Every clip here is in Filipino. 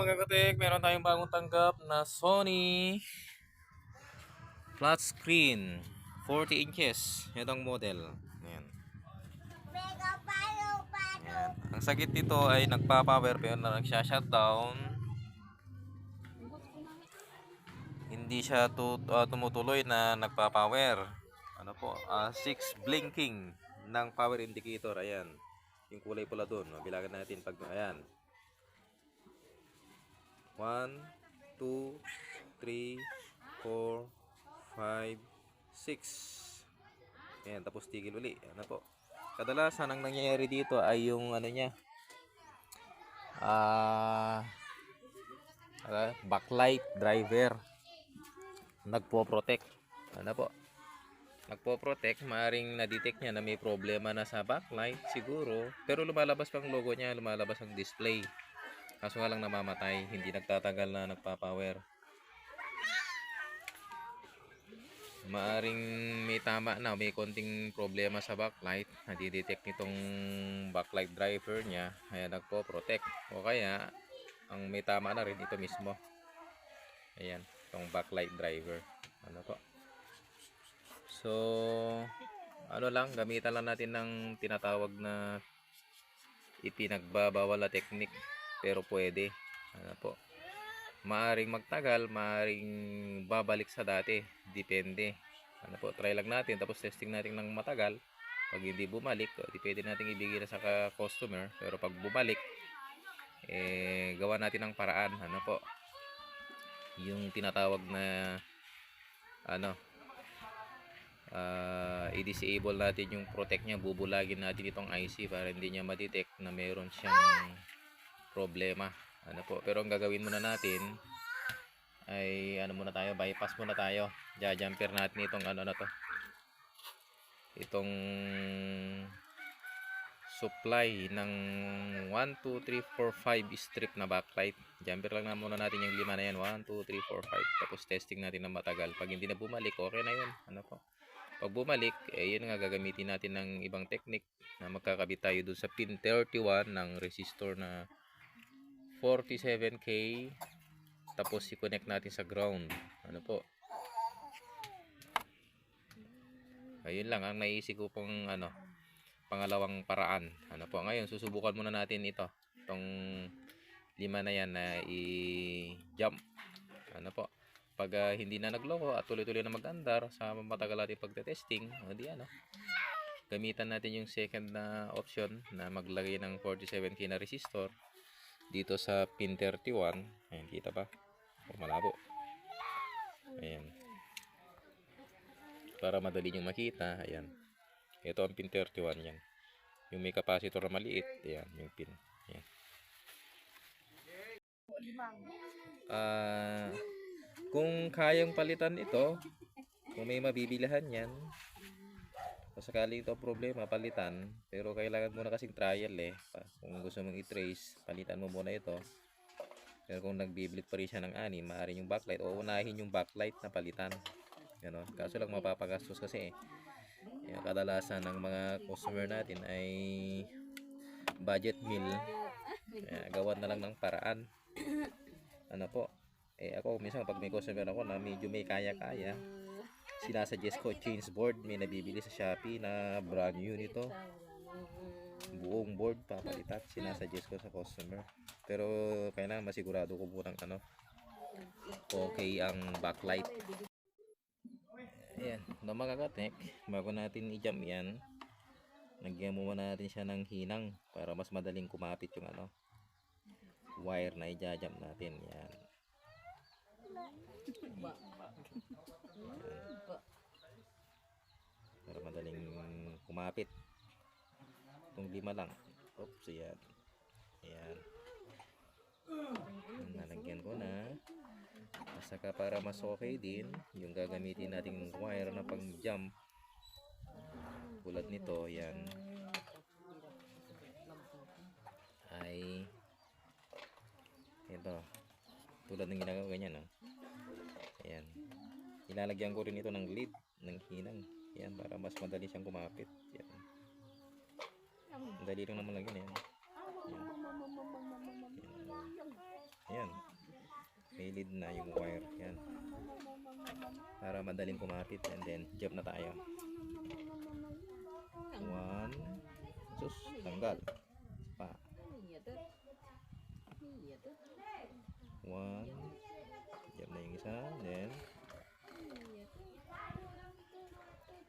mga katek, meron tayong bagong tanggap na Sony flat screen 40 inches. Itong model. Ayan. Ayan. Ang sakit nito ay nagpa-power pero na nagsha-shutdown. Hindi siya tumutuloy na nagpa-power. Ano po? 6 blinking ng power indicator. Ayan. Yung kulay pula doon. Mabilagan natin pag ayan. 1, 2, 3, 4, 5, 6. Ayan, tapos tigil uli. Ano po? Kadalasan ang nangyayari dito ay yung ano niya. Backlight driver. Nagpo-protect. Ano po? Nagpo-protect, maaring na-detect niya na may problema na sa backlight siguro, pero lumalabas pang logo niya, lumalabas ang display. Kaso nga lang namamatay, hindi nagtatagal na nagpa-power. Maaring may tama na, may konting problema sa backlight, nadidetect nitong backlight driver niya, kaya nagpo-protect. O kaya, ang may tama na rin ito mismo. Ayan, itong backlight driver. Ano po? So, ano lang, gamitan lang natin ng tinatawag na ipinagbabawal na technique, pero pwede. Ano po? Maaring magtagal, maaring babalik sa dati, depende. Ano po, try lang natin, tapos testing natin ng matagal. Pag hindi bumalik, depende natin ibigay na sa customer, pero pag bumalik, gawa natin ng paraan. Ano po? Yung tinatawag na ano, i-disable natin yung protect niya, bubulagin natin itong IC para hindi niya ma-detect na mayroon siyang problema. Ano po, pero ang gagawin muna natin ay ano muna tayo, bypass muna tayo. Ja-jumper natin itong ano na to, itong supply ng 1, 2, 3, 4, 5 strip na backlight. Jumper lang na muna natin yung 5 na yan, 1, 2, 3, 4, 5, tapos testing natin ng matagal. Pag hindi na bumalik, okay na yun. Ano po, pag bumalik, yun nga, gagamitin natin ng ibang technique na magkakabit tayo dun sa pin 31 ng resistor na 47K, tapos i-connect natin sa ground. Ano po, ayun lang ang naisip ko pong ano, pangalawang paraan. Ano po, ngayon susubukan muna natin ito, itong 5 na yan na i-jump. Ano po, pag hindi na nagloko at tuloy-tuloy na mag-andar sa matagal natin pagte-testing, di ano, gamitan natin yung second na option na maglagay ng 47K na resistor dito sa pin 31. Ayan, kita ba? O, malabo. Ayan, para madali nyo makita. Ayan, ito ang pin 31 yan, yung may capacitor na maliit. Ayan, yung pin. Ayan. Kung kayang palitan ito, kung may mabibilihan yan, kung sakali ito problema, palitan. Pero kailangan muna kasing trial kung gusto mong i-trace, palitan mo muna ito. Pero kung nagbiblit pa rin siya ng ani, maaaring yung backlight, o unahin yung backlight na palitan. Ganon. Kaso lang mapapagastos kasi kadalasan ng mga customer natin ay budget meal. Gawan na lang ng paraan. Ano po, ako minsan pag may customer ako na medyo may kaya-kaya, sinasuggest ko change board. May nabibili sa Shopee na brand new nito, buong board papalitan, sinasuggest ko sa customer. Pero kailangan masigurado ko munang ano, okay ang backlight. Ayan, no mga katek, bago natin i-jump yan, lagyan muna natin siya ng hinang para mas madaling kumapit yung ano, wire na i-jump natin. Yan. Para madaling kumapit. Itong 5 lang. Oops, yan. Ayan. Nalagyan ko na. Saka para mas okay din, yung gagamitin nating wire na pang jump, tulad nito, yan, ay ito, tulad ng ginagawa ganyan, no? Ayan, ilalagyan ko rin ito ng lead, ng hinang, yan, para mas madali siyang kumapit. Yan, madali lang naman lang yan. Yan. Ayan. may lead na yung wire. Yan. Para madaling kumapit. And then, jump na tayo. 1. Sus, tanggal. Pa. 1. Jump na yung isa. Then,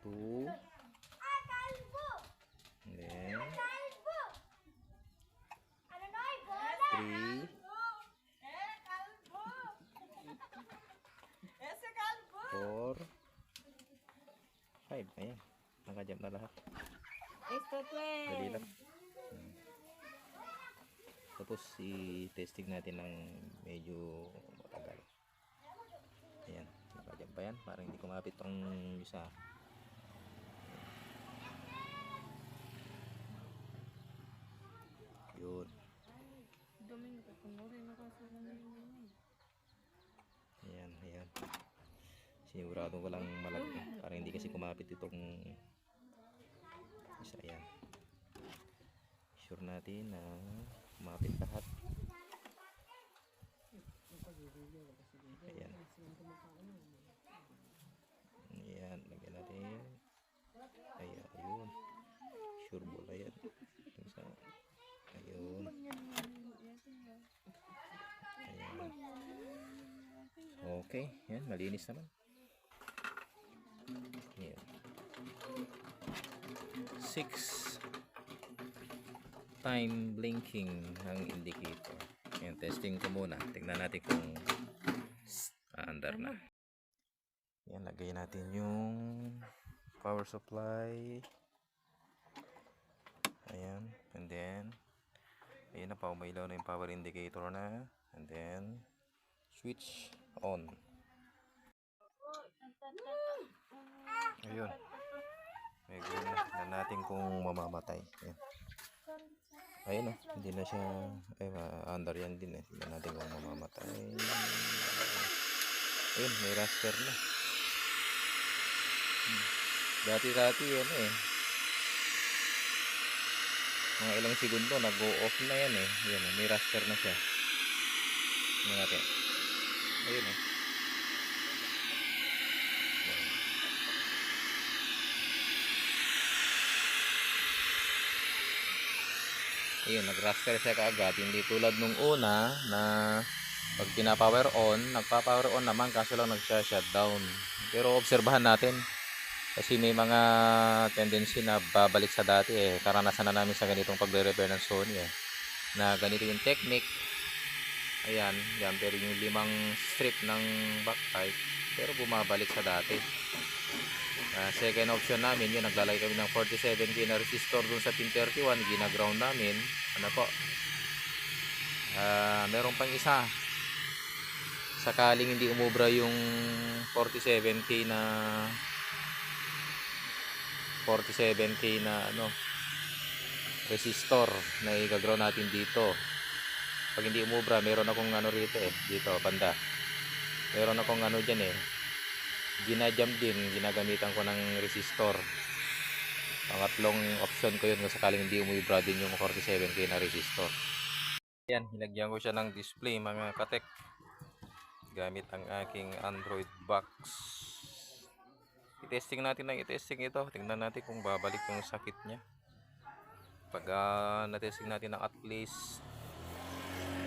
2. And then, 3. 4. 5. Ayan. Nakajump na lahat. Dali lang. Tapos i-testing natin ng medyo matagal. Ayan. Nakajump pa yan. Parang hindi kumapit pang isa. Yun. Ayan, ayan. Sinigurado ko lang malaki. Parang hindi kasi kumapit itong isa. Ayan. Sure natin na kumapit lahat. Ayan. Ayan. Lagyan natin. Ayan. Ayun. Sure ball. Ayan. Isa. Ayun. Ayan. Okay. Ayan. Malinis naman. Ayan. 6 time blinking ng indicator. Ayan. Testing ko muna. Tingnan natin kung under na. Ayan. Lagay natin yung power supply. Ayan. And then ayun na, paumilaw na yung power indicator na. And then switch on. Ayun. Medyo na natin kung mamamatay. Ayan. Ayun na. Hindi na siya under yan din eh. Tignan natin kung mamamatay. Ayun. May raster na. Dati yan eh. Mga ilang segundo nag-go off na yan eh. Ayan, may raster na siya. Tingnan natin. Ayun eh. Ayun, nag-raster siya kaagad. Hindi tulad nung una na pag pina-power on, nagpa-power on naman kaso lang nag-shutdown. Pero obserbahan natin. Kasi may mga tendency na babalik sa dati eh. Karanasan na namin sa ganitong pagre-repair ng Sony eh. Na ganito yung technique. Ayan, jumper yung 5 strip ng back pipe. Pero bumabalik sa dati. Second option namin, yun, naglalagay kami ng 47K na resistor dun sa pin 31. Gina-ground namin. Ano po? Meron pang isa. Sakaling hindi umubra yung 47K na ano resistor na i-ground natin dito. Pag hindi umubra, meron akong ano rito eh, dito banda. Meron akong ano diyan eh. Ginajam din, ginagamitan ko ng resistor. Pangatlong option ko 'yun kung sakaling hindi umubra din yung 47K na resistor. Yan, nilagyan ko siya ng display mga katek. Gamit ang aking Android box. I-testing natin ng i-testing ito. Tingnan natin kung babalik yung sakit niya. Pag na-testing natin ng at least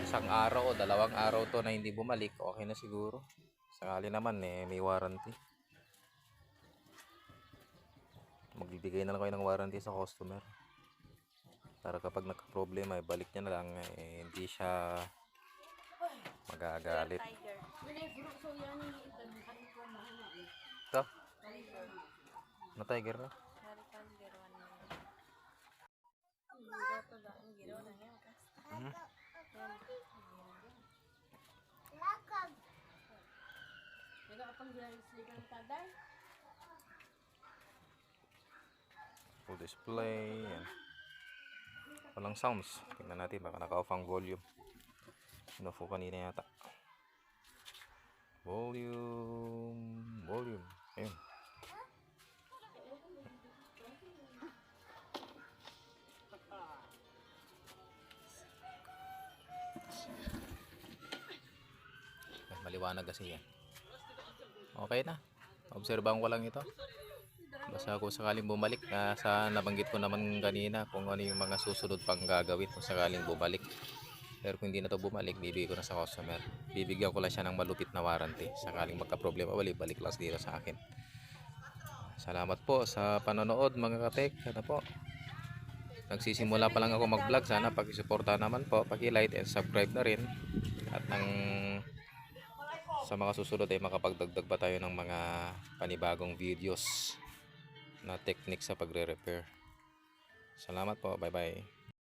1 araw o 2 araw to na hindi bumalik, okay na siguro. Sakali naman eh, may warranty. Magbibigay na lang kayo ng warranty sa customer. Para kapag nagka-problema, balik niya na lang, hindi siya magagalit. Ito? Na tiger na? Full display. Yan. Walang sounds. Tingnan natin baka naka-off ang volume. Inoff ko kanina yata. Volume. Ayun. maliwanag kasi yan. Okay na. Obserbahan ko lang ito. Basta kung sakaling bumalik, sa nabanggit ko naman kanina kung ano yung mga susunod pang gagawin kung sakaling bumalik. Pero kung hindi na to bumalik, bibigay ko na sa customer. Bibigyan ko lang siya ng malupit na warranty. Sakaling magka-problema, balik lang dito sa akin. Salamat po sa panonood mga katek. Ano po? Nagsisimula pa lang ako mag-vlog. Sana pag-suporta naman po, paki-like and subscribe na rin. At sa mga susunod ay makapagdagdag pa tayo ng mga panibagong videos na technique sa pagre-repair. Salamat po. Bye-bye.